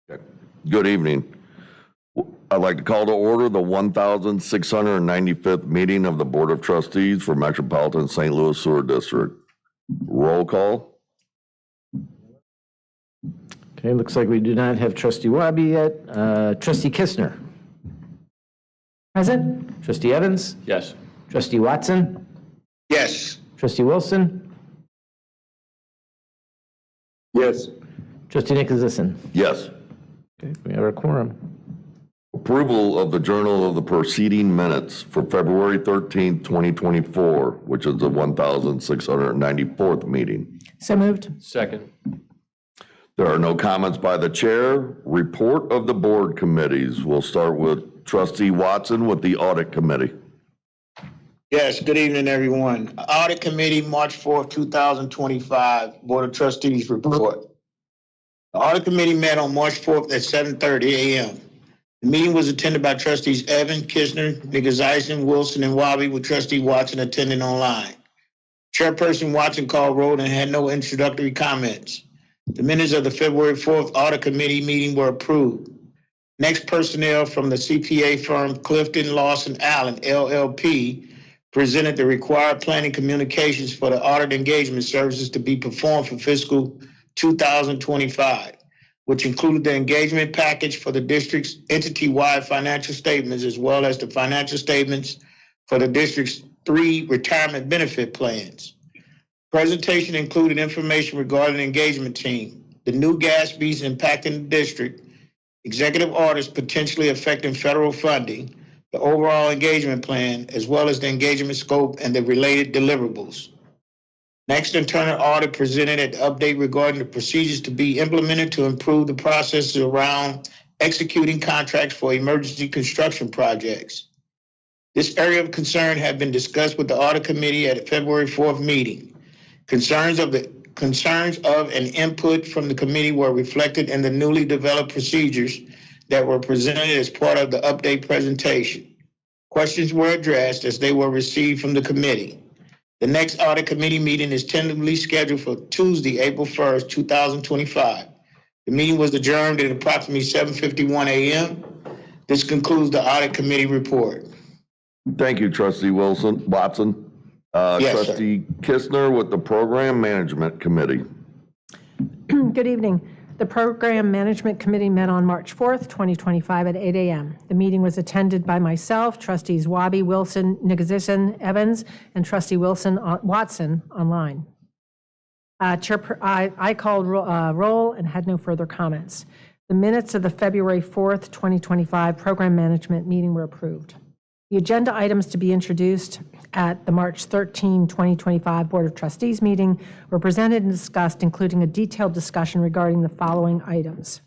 Okay. Good evening. I'd like to call to order the 1,695th meeting of the Board of Trustees for Metropolitan St. Louis Sewer District. Roll call. Okay, looks like we do not have Trustee Wabi yet. Trustee Kistner? Present. Trustee Evans? Yes. Trustee Watson? Yes. Trustee Wilson? Yes. Trustee Nicholson? Yes. Okay, we have our quorum. Approval of the Journal of the Proceeding Minutes for February 13th, 2024, which is the 1,694th meeting. So moved. Second. There are no comments by the chair. Report of the board committees. We'll start with Trustee Watson with the Audit Committee. Yes, good evening, everyone. Audit Committee, March 4th, 2025, Board of Trustees report. The Audit Committee met on March 4th at 7:30 a.m. The meeting was attended by Trustees Evans, Kistner, Nicholson, Wilson, and Wabi, with Trustee Watson attending online. Chairperson Watson called roll and had no introductory comments. The minutes of the February 4th Audit Committee meeting were approved. Next, personnel from the CPA firm Clifton Lawson Allen, LLP, presented the required planning communications for the audit engagement services to be performed for fiscal 2025, which included the engagement package for the district's entity-wide financial statements, as well as the financial statements for the district's 3 retirement benefit plans. Presentation included information regarding the engagement team, the new gas fees impacting the district, executive orders potentially affecting federal funding, the overall engagement plan, as well as the engagement scope and the related deliverables. Next, internal audit presented an update regarding the procedures to be implemented to improve the processes around executing contracts for emergency construction projects. This area of concern had been discussed with the Audit Committee at a February 4th meeting. Concerns of and input from the committee were reflected in the newly developed procedures that were presented as part of the update presentation. Questions were addressed as they were received from the committee. The next Audit Committee meeting is tentatively scheduled for Tuesday, April 1st, 2025. The meeting was adjourned at approximately 7:51 a.m. This concludes the Audit Committee report. Thank you, Trustee Watson. Yes, Trustee Kistner with the Program Management Committee. Good evening. The Program Management Committee met on March 4th, 2025 at 8 a.m. The meeting was attended by myself, Trustees Wabi, Wilson, Nicholson, Evans, and Trustee Watson online. I called roll and had no further comments. The minutes of the February 4th, 2025 Program Management meeting were approved. The agenda items to be introduced at the March 13, 2025 Board of Trustees meeting were presented and discussed, including a detailed discussion regarding the following items.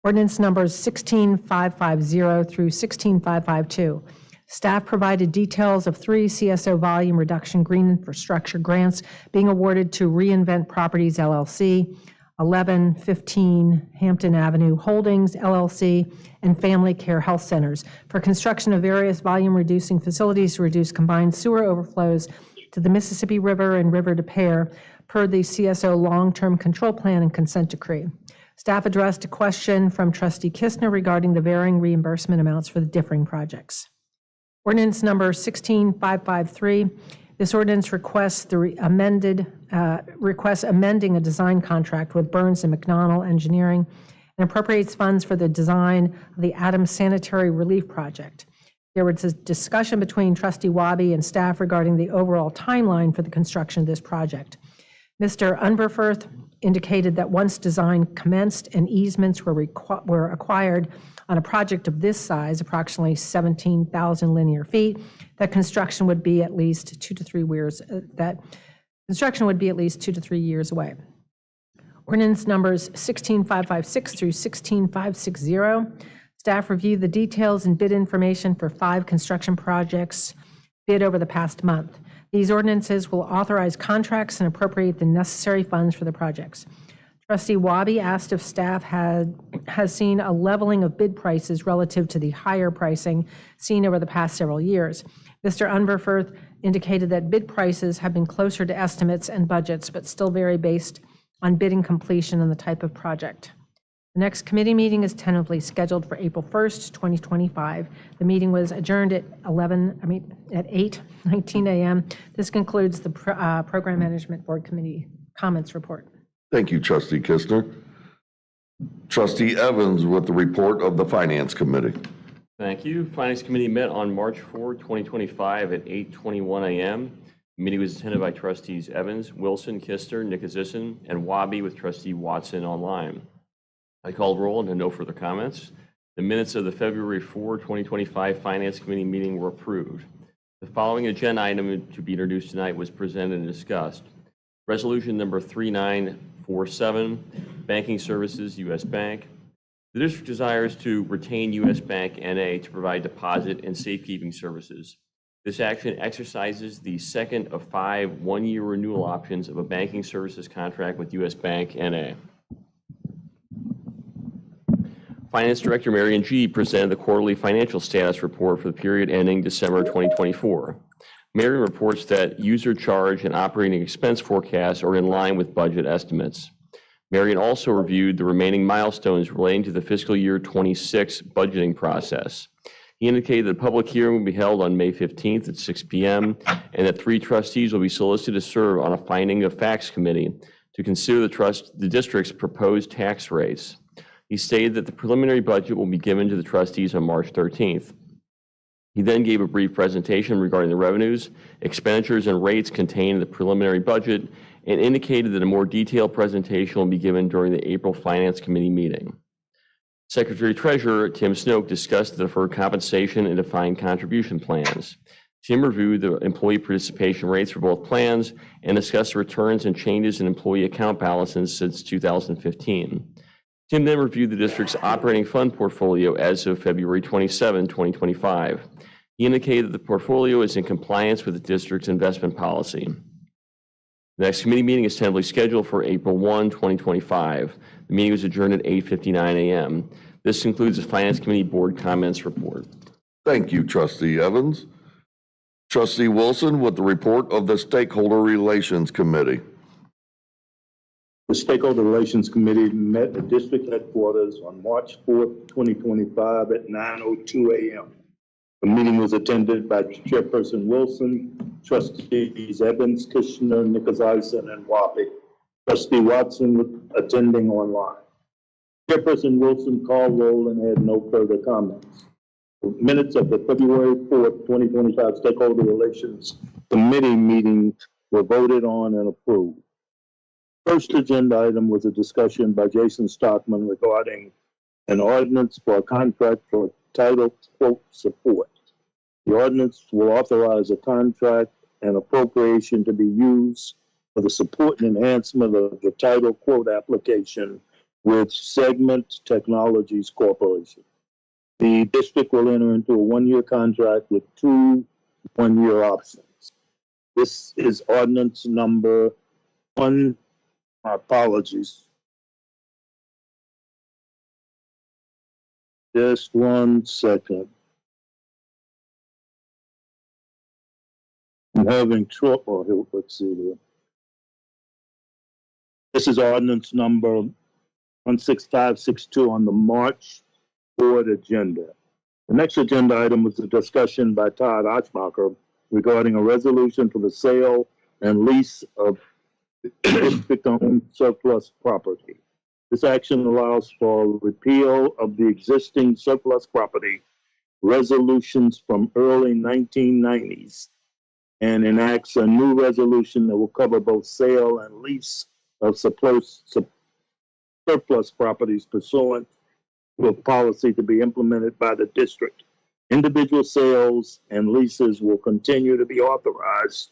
Ordinance numbers 16550 through 16552. Staff provided details of 3 CSO volume reduction green infrastructure grants being awarded to Reinvent Properties, LLC, 1115 Hampton Avenue Holdings, LLC, and Family Care Health Centers for construction of various volume-reducing facilities to reduce combined sewer overflows to the Mississippi River and River to Pear per the CSO Long-Term Control Plan and Consent Decree. Staff addressed a question from Trustee Kistner regarding the varying reimbursement amounts for the differing projects. Ordinance number 16553. This ordinance requests amending a design contract with Burns and McDonnell Engineering and appropriates funds for the design of the Adams Sanitary Relief Project. There was a discussion between Trustee Wabi and staff regarding the overall timeline for the construction of this project. Mr. Unverfurth indicated that once design commenced and easements were acquired on a project of this size, approximately 17,000 linear feet, that construction would be at least 2 to 3 years. Away. Ordinance numbers 16556 through 16560. Staff reviewed the details and bid information for 5 construction projects bid over the past month. These ordinances will authorize contracts and appropriate the necessary funds for the projects. Trustee Wabi asked if staff has seen a leveling of bid prices relative to the higher pricing seen over the past several years. Mr. Unverfurth indicated that bid prices have been closer to estimates and budgets, but still vary based on bidding completion and the type of project. The next committee meeting is tentatively scheduled for April 1st, 2025. The meeting was adjourned at 8:19 a.m. This concludes the Program Management Board Committee comments report. Thank you, Trustee Kistner. Trustee Evans with the report of the Finance Committee. Thank you. Finance Committee met on March 4, 2025 at 8:21 a.m. The meeting was attended by Trustees Evans, Wilson, Kister, Nikozison, and Wabi with Trustee Watson online. I called roll and had no further comments. The minutes of the February 4, 2025 Finance Committee meeting were approved. The following agenda item to be introduced tonight was presented and discussed. Resolution number 3947, Banking Services, U.S. Bank. The district desires to retain U.S. Bank N.A. to provide deposit and safekeeping services. This action exercises the second of 5 one-year renewal options of a banking services contract with U.S. Bank N.A. Finance Director Marion G. presented the quarterly financial status report for the period ending December 2024. Marion reports that user charge and operating expense forecasts are in line with budget estimates. Marion also reviewed the remaining milestones relating to the fiscal year 26 budgeting process. He indicated that a public hearing will be held on May 15th at 6 p.m. and that 3 trustees will be solicited to serve on a finding of facts committee to consider the district's proposed tax rates. He stated that the preliminary budget will be given to the trustees on March 13th. He then gave a brief presentation regarding the revenues, expenditures, and rates contained in the preliminary budget and indicated that a more detailed presentation will be given during the April Finance Committee meeting. Secretary-Treasurer Tim Snoke discussed the deferred compensation and defined contribution plans. Tim reviewed the employee participation rates for both plans and discussed the returns and changes in employee account balances since 2015. Tim then reviewed the district's operating fund portfolio as of February 27, 2025. He indicated that the portfolio is in compliance with the district's investment policy. The next committee meeting is tentatively scheduled for April 1, 2025. The meeting was adjourned at 8:59 a.m. This concludes the Finance Committee Board comments report. Thank you, Trustee Evans. Trustee Wilson with the report of the Stakeholder Relations Committee. The Stakeholder Relations Committee met at district headquarters on March 4th, 2025 at 9:02 a.m. The meeting was attended by Chairperson Wilson, Trustees Evans, Kishner, Nikozison, and Wabi. Trustee Watson was attending online. Chairperson Wilson called roll and had no further comments. The minutes of the February 4th, 2025 Stakeholder Relations Committee meeting were voted on and approved. First agenda item was a discussion by Jason Stockman regarding an ordinance for a contract for title quote support. The ordinance will authorize a contract and appropriation to be used for the support and enhancement of the title quote application with Segment Technologies Corporation. The district will enter into a 1-year contract with 2 one-year options. This is ordinance number 1. My apologies. Just 1 second. I'm having trouble here. Let's see here. This is ordinance number 16562 on the March board agenda. The next agenda item was a discussion by Todd Ochmacher regarding a resolution for the sale and lease of district-owned surplus property. This action allows for repeal of the existing surplus property resolutions from early 1990s and enacts a new resolution that will cover both sale and lease of surplus properties pursuant to a policy to be implemented by the district. Individual sales and leases will continue to be authorized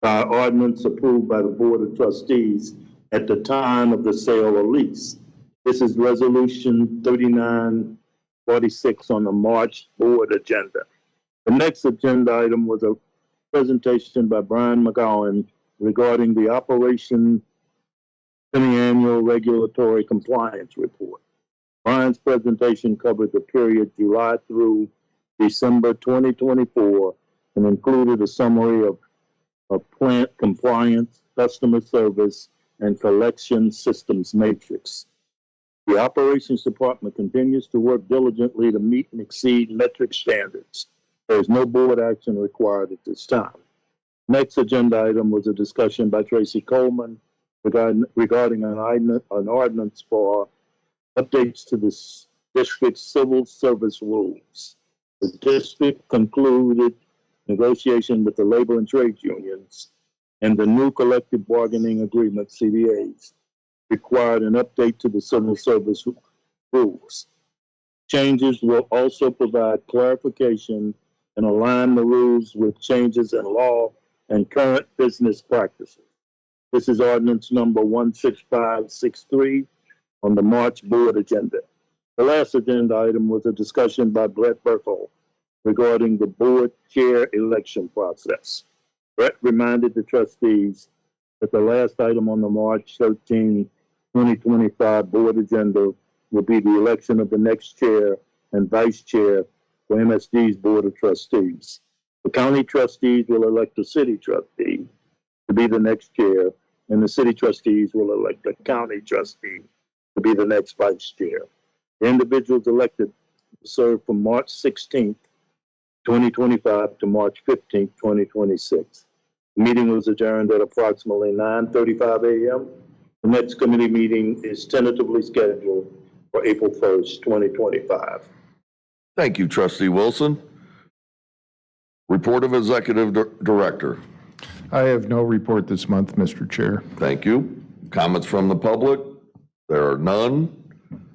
by ordinance approved by the Board of Trustees at the time of the sale or lease. This is Resolution 3946 on the March board agenda. The next agenda item was a presentation by Brian McGowan regarding the Operation Semi-Annual Regulatory Compliance Report. Brian's presentation covered the period July through December 2024 and included a summary of plant compliance, customer service, and collection systems matrix. The Operations Department continues to work diligently to meet and exceed metric standards. There is no board action required at this time. Next agenda item was a discussion by Tracy Coleman regarding an ordinance for updates to the district's civil service rules. The district concluded negotiation with the labor and trade unions, and the new collective bargaining agreement, CBAs, required an update to the civil service rules. Changes will also provide clarification and align the rules with changes in law and current business practices. This is ordinance number 16563 on the March board agenda. The last agenda item was a discussion by Brett Burkle regarding the board chair election process. Brett reminded the trustees that the last item on the March 13, 2025 board agenda will be the election of the next chair and vice chair for MSD's Board of Trustees. The county trustees will elect the city trustee to be the next chair, and the city trustees will elect the county trustee to be the next vice chair. The individuals elected will serve from March 16th, 2025 to March 15th, 2026. The meeting was adjourned at approximately 9:35 a.m. The next committee meeting is tentatively scheduled for April 1st, 2025. Thank you, Trustee Wilson. Report of Executive Director. I have no report this month, Mr. Chair. Thank you. Comments from the public? There are none.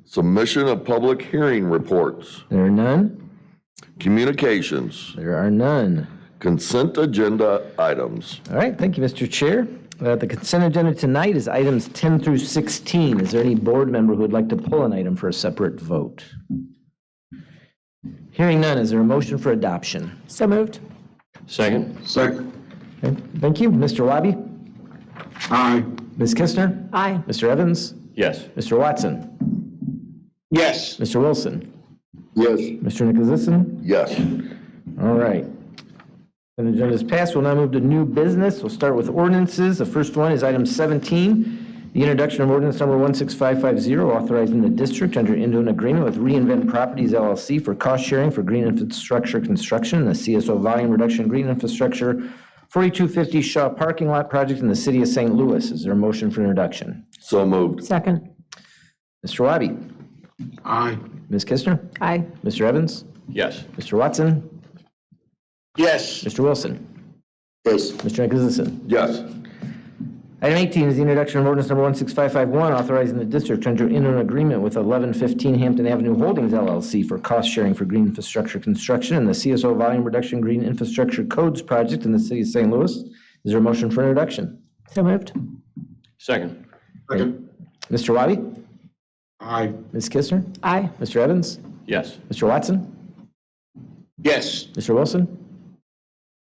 Submission of public hearing reports. There are none. Communications. There are none. Consent agenda items. All right, thank you, Mr. Chair. The consent agenda tonight is items 10 through 16. Is there any board member who would like to pull an item for a separate vote? Hearing none, is there a motion for adoption? So moved. Second? Second. Okay, thank you. Mr. Wabi? Aye. Ms. Kistner? Aye. Mr. Evans? Yes. Mr. Watson? Yes. Mr. Wilson? Yes. Mr. Nicholasison? Yes. All right. And the agenda is passed. We'll now move to new business. We'll start with ordinances. The first one is item 17, the introduction of ordinance number 16550, authorizing the district to enter into an agreement with Reinvent Properties LLC for cost sharing for green infrastructure construction and the CSO volume reduction green infrastructure 4250 Shaw parking lot project in the city of St. Louis. Is there a motion for introduction? So moved. Second. Mr. Wabi? Aye. Ms. Kistner? Aye. Mr. Evans? Yes. Mr. Watson? Yes. Mr. Wilson? Yes. Mr. Nicholasison? Yes. Item 18 is the introduction of ordinance number 16551, authorizing the district to enter into an agreement with 1115 Hampton Avenue Holdings LLC for cost sharing for green infrastructure construction and the CSO volume reduction green infrastructure codes project in the city of St. Louis. Is there a motion for introduction? So moved. Second? Second. Mr. Wabi? Aye. Ms. Kistner? Aye. Mr. Evans? Yes. Mr. Watson? Yes. Mr. Wilson?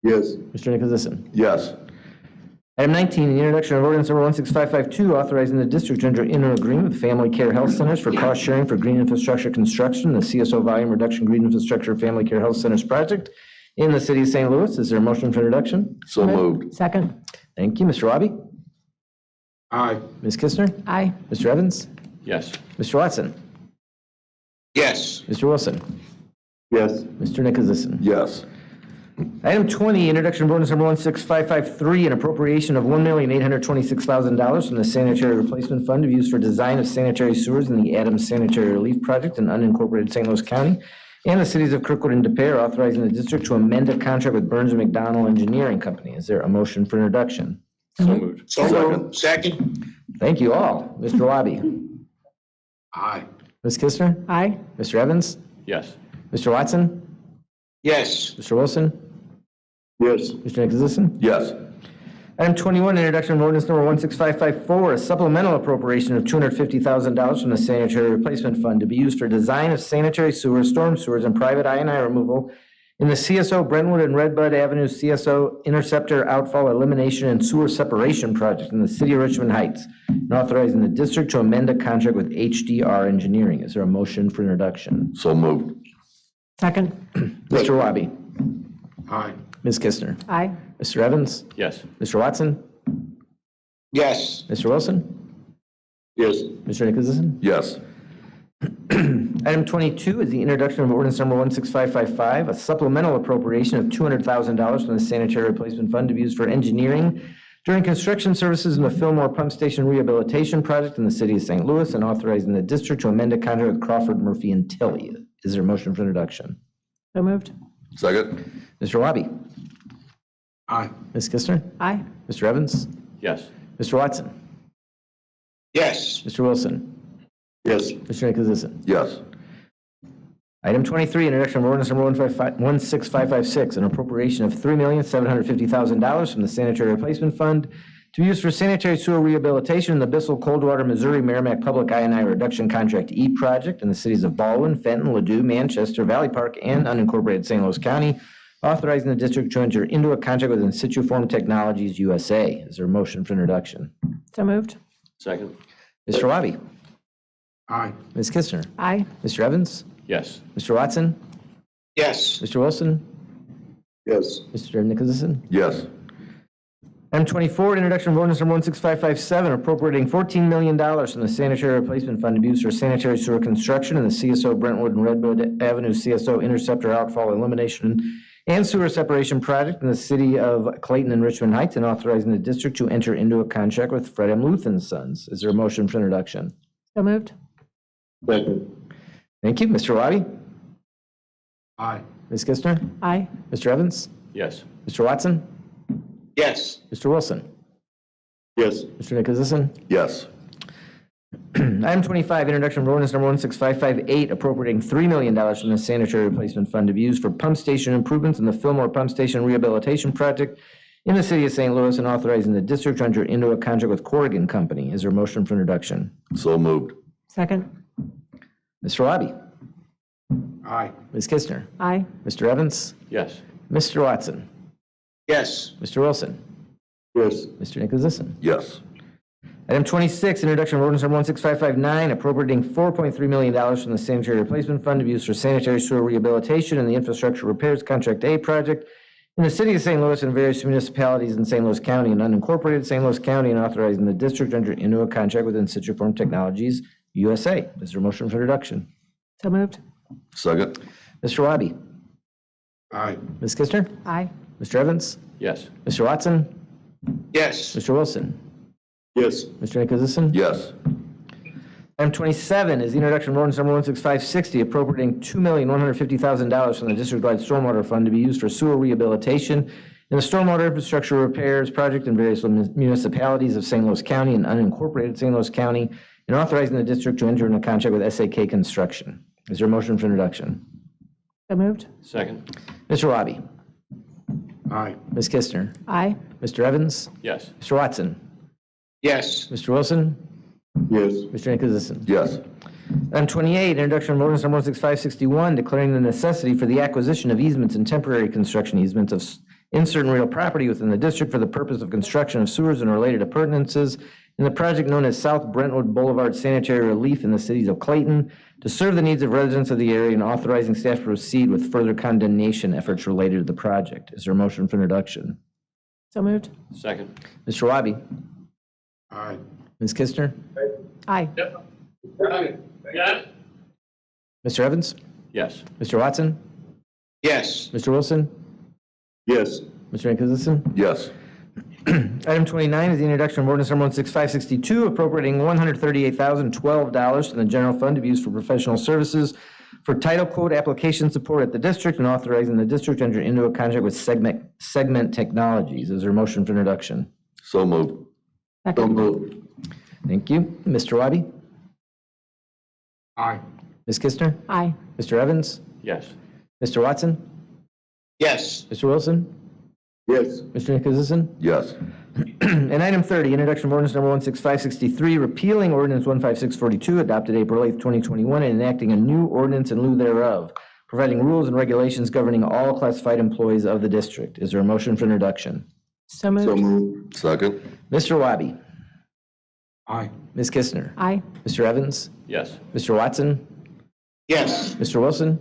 Yes. Mr. Nicholasison? Yes. Item 19, the introduction of ordinance number 16552, authorizing the district to enter into an agreement with Family Care Health Centers for cost sharing for green infrastructure construction, the CSO volume reduction green infrastructure Family Care Health Centers project in the city of St. Louis. Is there a motion for introduction? So moved. Second. Thank you. Mr. Wabi? Aye. Ms. Kistner? Aye. Mr. Evans? Yes. Mr. Watson? Yes. Mr. Wilson? Yes. Mr. Nicholasison? Yes. Item 20, introduction of ordinance number 16553, an appropriation of $1,826,000 from the Sanitary Replacement Fund to be used for design of sanitary sewers in the Adams Sanitary Relief Project in unincorporated St. Louis County and the cities of Kirkwood and Des Peres, authorizing the district to amend a contract with Burns & McDonnell Engineering Company. Is there a motion for introduction? So moved. So Second. moved. Second. Thank you all. Mr. Wabi? Aye. Ms. Kistner? Aye. Mr. Evans? Yes. Mr. Watson? Yes. Mr. Wilson? Yes. Mr. Nicholasison? Yes. Item 21, introduction of ordinance number 16554, a supplemental appropriation of $250,000 from the Sanitary Replacement Fund to be used for design of sanitary sewers, storm sewers, and private I&I removal in the CSO Brentwood and Redbud Avenue CSO Interceptor Outfall Elimination and Sewer Separation Project in the city of Richmond Heights, and authorizing the district to amend a contract with HDR Engineering. Is there a motion for introduction? So moved. Second. Mr. Wabi? Aye. Ms. Kistner? Aye. Mr. Evans? Yes. Mr. Watson? Yes. Mr. Wilson? Yes. Mr. Nicholasison? Yes. Item 22 is the introduction of ordinance number 16555, a supplemental appropriation of $200,000 from the sanitary replacement fund to be used for engineering during construction services in the Fillmore Pump Station Rehabilitation Project in the city of St. Louis and authorizing the district to amend a contract with Crawford, Murphy, and Tilley. Is there a motion for introduction? So moved. Second. Mr. Wabi? Aye. Ms. Kistner? Aye. Mr. Evans? Yes. Mr. Watson? yes, Mr. Wilson? Yes. Mr. Nicholasison? Yes. Item 23, introduction of ordinance number 16556, an appropriation of $3,750,000 from the sanitary replacement fund to be used for sanitary sewer rehabilitation in the Bissell Coldwater, Missouri Merrimack Public I&I Reduction Contract E project in the cities of Baldwin, Fenton, Ladue, Manchester, Valley Park, and unincorporated St. Louis County, authorizing the district to enter into a contract with In Situ Form Technologies USA. Is there a motion for introduction? So moved. Second. Mr. Wabi? Aye. Ms. Kistner? Aye. Mr. Evans? Yes. Mr. Watson? yes, Mr. Wilson? Yes. Mr. Nicholasison? Yes. Item 24, introduction of ordinance number 16557, appropriating $14 million from the sanitary replacement fund to be used for sanitary sewer construction in the CSO Brentwood and Redwood Avenue CSO interceptor outfall elimination and sewer separation project in the city of Clayton and Richmond Heights, and authorizing the district to enter into a contract with Fred M. Luth and Sons. Is there a motion for introduction? So moved. Second. Thank you. Mr. Wabi? Aye. Ms. Kistner? Aye. Mr. Evans? Yes. Mr. Watson? yes, Mr. Wilson? Yes. Mr. Nicholasison? Yes. Item 25, introduction of ordinance number 16558, appropriating $3 million from the sanitary replacement fund to be used for pump station improvements in the Fillmore Pump Station Rehabilitation Project in the city of St. Louis, and authorizing the district to enter into a contract with Corrigan Company. Is there a motion for introduction? So moved. Second. Mr. Wabi? Aye. Ms. Kistner? Aye. Mr. Evans? Yes. Mr. Watson? yes, Mr. Wilson? Yes. Mr. Nicholasison? Yes. Item 26, introduction of ordinance number 16559, appropriating $4.3 million from the sanitary replacement fund to be used for sanitary sewer rehabilitation and the infrastructure repairs contract A project in the city of St. Louis and various municipalities in St. Louis County and unincorporated St. Louis County, and authorizing the district to enter into a contract with In Situ Form Technologies USA. Is there a motion for introduction? So moved. Second. Mr. Wabi? Aye. Ms. Kistner? Aye. Mr. Evans? Yes. Mr. Watson? yes, Mr. Wilson? Yes. Mr. Nicholasison? Yes. Item 27 is the introduction of ordinance number 16560, appropriating $2,150,000 from the district-wide stormwater fund to be used for sewer rehabilitation in the stormwater infrastructure repairs project in various municipalities of St. Louis County and unincorporated St. Louis County, and authorizing the district to enter into a contract with SAK Construction. Is there a motion for introduction? So moved. Second. Mr. Wabi? Aye. Ms. Kistner? Aye. Mr. Evans? Yes. Mr. Watson? yes, Mr. Wilson? Yes. Mr. Nicholasison? Yes. Item 28, introduction of ordinance number 16561, declaring the necessity for the acquisition of easements and temporary construction easements in certain real property within the district for the purpose of construction of sewers and related appurtenances in the project known as South Brentwood Boulevard Sanitary Relief in the cities of Clayton to serve the needs of residents of the area, and authorizing staff to proceed with further condemnation efforts related to the project. Is there a motion for introduction? So moved. Second. Mr. Wabi? Aye. Ms. Kistner? Aye. Mr. Evans? Yes. Mr. Watson? yes, Mr. Wilson? Yes. Mr. Nicholasison? Yes. Item 29 is the introduction of ordinance number 16562, appropriating $138,012 from the general fund to be used for professional services for title code application support at the district, and authorizing the district to enter into a contract with Segment Technologies. Is there a motion for introduction? So moved. Second. Thank you. Mr. Wabi? Aye. Ms. Kistner? Aye. Mr. Evans? Yes. Mr. Watson? yes, Mr. Wilson? Yes. Mr. Nicholasison? Yes. And item 30, introduction of ordinance number 16563, repealing ordinance 15642, adopted April 8th, 2021, and enacting a new ordinance in lieu thereof, providing rules and regulations governing all classified employees of the district. Is there a motion for introduction? So moved. So moved. Second. Mr. Wabi? Aye. Ms. Kistner? Aye. Mr. Evans? Yes. Mr. Watson? yes, Mr. Wilson?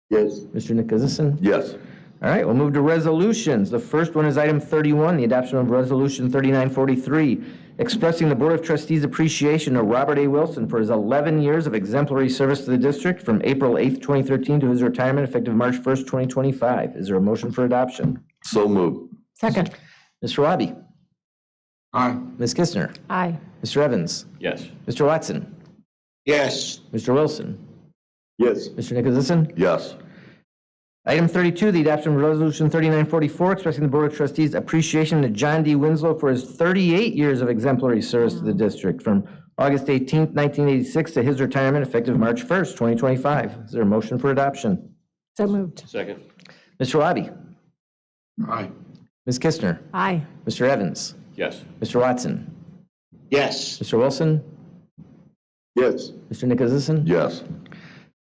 Yes. Mr. Nicholasison? Yes. All right, we'll move to resolutions. The first one is item 31, the adoption of Resolution 3943, expressing the Board of Trustees' appreciation of Robert A. Wilson for his 11 years of exemplary service to the district from April 8th, 2013 to his retirement effective March 1st, 2025. Is there a motion for adoption? So moved. Second. Mr. Wabi? Aye. Ms. Kistner? Aye. Mr. Evans? Yes. Mr. Watson? Yes. Mr. Wilson? Yes. Mr. Nicholasison? Yes. Item 32, the adoption of Resolution 3944, expressing the Board of Trustees' appreciation to John D. Winslow for his 38 years of exemplary service to the district from August 18th, 1986 to his retirement effective March 1st, 2025. Is there a motion for adoption? So moved. Second. Mr. Wabi? Aye. Ms. Kistner? Aye. Mr. Evans? Yes. Mr. Watson? Yes. Mr. Wilson? Yes. Mr. Nicholasison? Yes.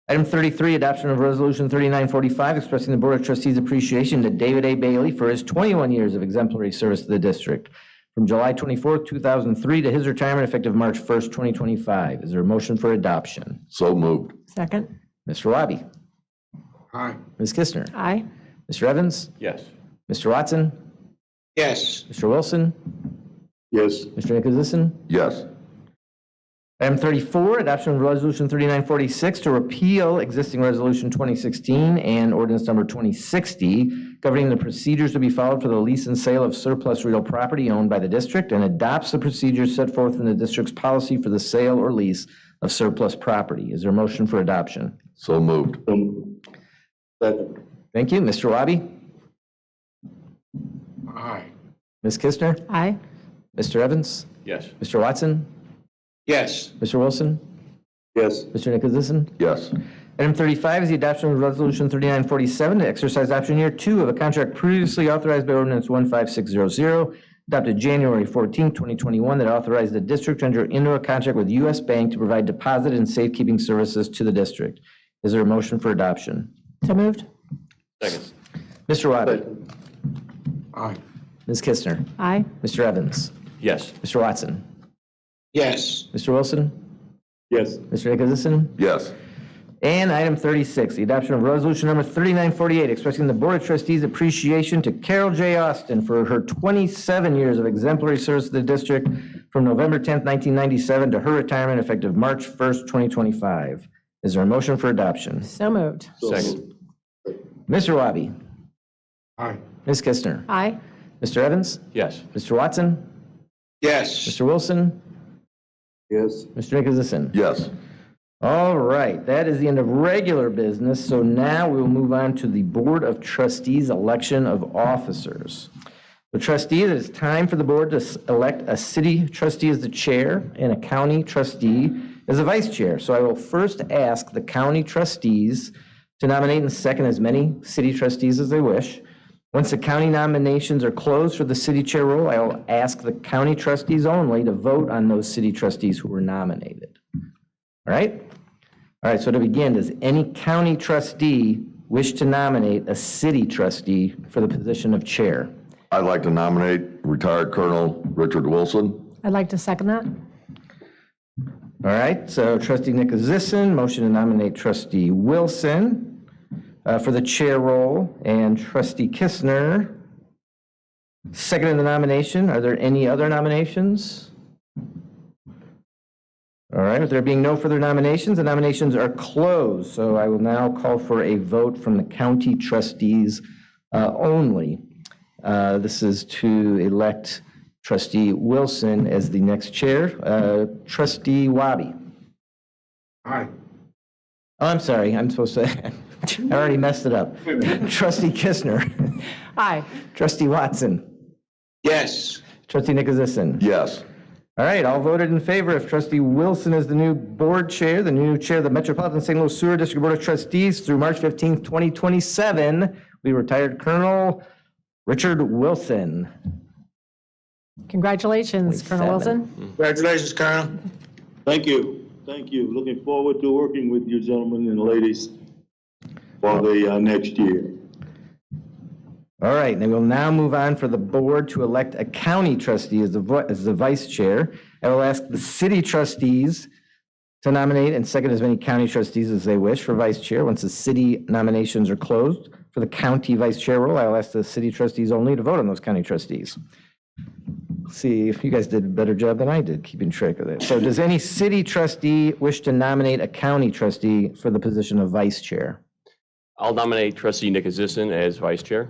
Item 33, adoption of Resolution 3945, expressing the Board of Trustees' appreciation to David A. Bailey for his 21 years of exemplary service to the district from July 24th, 2003 to his retirement effective March 1st, 2025. Is there a motion for adoption? So moved. Second. Mr. Wabi? Aye. Ms. Kistner? Aye. Mr. Evans? Yes. Mr. Watson? Yes. Mr. Wilson? Yes. Mr. Nicholasison? Yes. Item 34, adoption of Resolution 3946 to repeal existing Resolution 2016 and ordinance number 2060 governing the procedures to be followed for the lease and sale of surplus real property owned by the district and adopts the procedures set forth in the district's policy for the sale or lease of surplus property. Is there a motion for adoption? So moved. Second. Thank you. Mr. Wabi? Aye. Ms. Kistner? Aye. Mr. Evans? Yes. Mr. Watson? Yes. Mr. Wilson? Yes. Mr. Nicholasison? Yes. Item 35 is the adoption of Resolution 3947 to exercise option year 2 of a contract previously authorized by ordinance 15600, adopted January 14, 2021, that authorized the district to enter into a contract with U.S. Bank to provide deposit and safekeeping services to the district. Is there a motion for adoption? So moved. Second. Mr. Wabi? Aye. Ms. Kistner? Aye. Mr. Evans? Yes. Mr. Watson? Yes. Mr. Wilson? Yes. Mr. Nicholasison? Yes. And item 36, the adoption of resolution number 3948, expressing the Board of Trustees' appreciation to Carol J. Austin for her 27 years of exemplary service to the district from November 10th, 1997 to her retirement effective March 1st, 2025. Is there a motion for adoption? So moved. Second. Mr. Wabi? Aye. Ms. Kistner? Aye. Mr. Evans? Yes. Mr. Watson? Yes. Mr. Wilson? Yes. Mr. Nicholasison? Yes. All right, that is the end of regular business. So now we will move on to the Board of Trustees election of officers. The trustees, it is time for the board to elect a city trustee as the chair and a county trustee as the vice chair. So I will first ask the county trustees to nominate and second as many city trustees as they wish. Once the county nominations are closed for the city chair role, I will ask the county trustees only to vote on those city trustees who were nominated. All right? All right, so to begin, does any county trustee wish to nominate a city trustee for the position of chair? I'd like to nominate retired Colonel Richard Wilson. I'd like to second that. All right, so trustee Nicholasison, motion to nominate trustee Wilson for the chair role, and trustee Kistner, second in the nomination. Are there any other nominations? All right, with there being no further nominations, the nominations are closed. So I will now call for a vote from the county trustees only. This is to elect trustee Wilson as the next chair. Trustee Wabi. Aye. Oh, I'm sorry, I'm supposed to, I already messed it up. Trustee Kistner. Aye. Trustee Watson. Yes. Trustee Nicholasison. Yes. All right, all voted in favor of trustee Wilson as the new board chair, the new chair of the Metropolitan St. Louis Sewer District Board of Trustees through March 15th, 2027. We retired Colonel Richard Wilson. Congratulations, Colonel Wilson. Congratulations, Colonel. Thank you. Thank you. Looking forward to working with you gentlemen and ladies for the next year. All right, and we'll now move on for the board to elect a county trustee as the vice chair. I will ask the city trustees to nominate and second as many county trustees as they wish for vice chair. Once the city nominations are closed for the county vice chair role, I'll ask the city trustees only to vote on those county trustees. See if you guys did a better job than I did keeping track of that. So does any city trustee wish to nominate a county trustee for the position of vice chair? I'll nominate trustee Nick Azison as vice chair.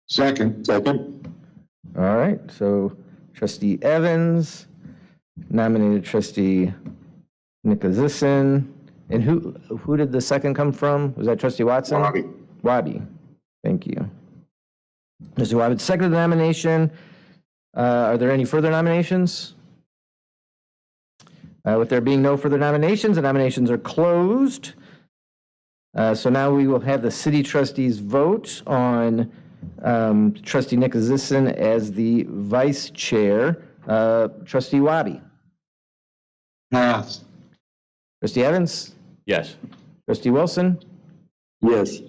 Second. All right, so trustee Evans nominated trustee Nick Azison. And who did the second come from? Was that trustee Watson? Wabi. Thank you. Trustee Wabi seconded the nomination. Are there any further nominations? With there being no further nominations, the nominations are closed. So now we will have the city trustees vote on trustee Nick Azison as the vice chair. Trustee Wabi. Yes. Trustee Evans. Yes. Trustee Wilson. Yes.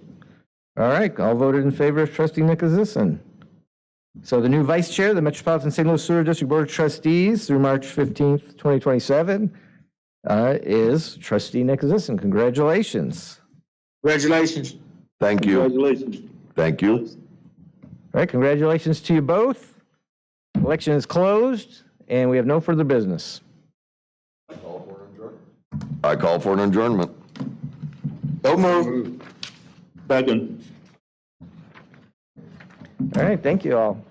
All right, all voted in favor of trustee Nick Azison. So the new vice chair of the Metropolitan St. Louis Sewer District Board of Trustees through March 15th, 2027 is trustee Nick Azison. Congratulations. Congratulations. Thank you. Congratulations. Thank you. All right, congratulations to you both. Election is closed, and we have no further business. I call for an adjournment. So moved. Second. All right, thank you all.